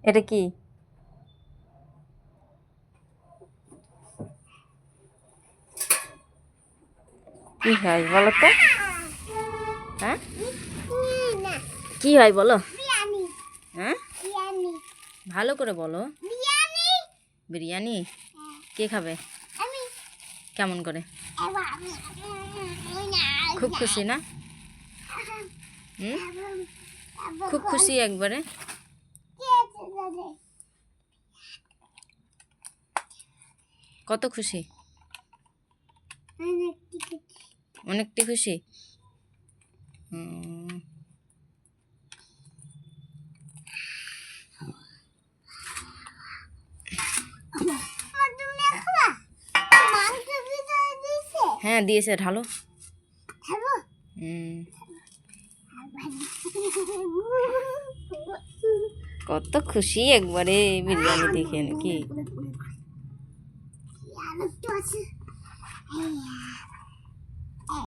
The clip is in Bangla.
এটা কি? কি হয় বলো তো? হ্যাঁ, কি হয় বলো? হ্যাঁ, ভালো করে বলো। বিরিয়ানি কে খাবে? কেমন করে? খুব খুশি না? খুব খুশি একবারে। কত খুশি? অনেকটি খুশি। হ্যাঁ দিয়েছে, ঢালো। কত খুশি একবারে বিরিয়ানি দেখে নাকি?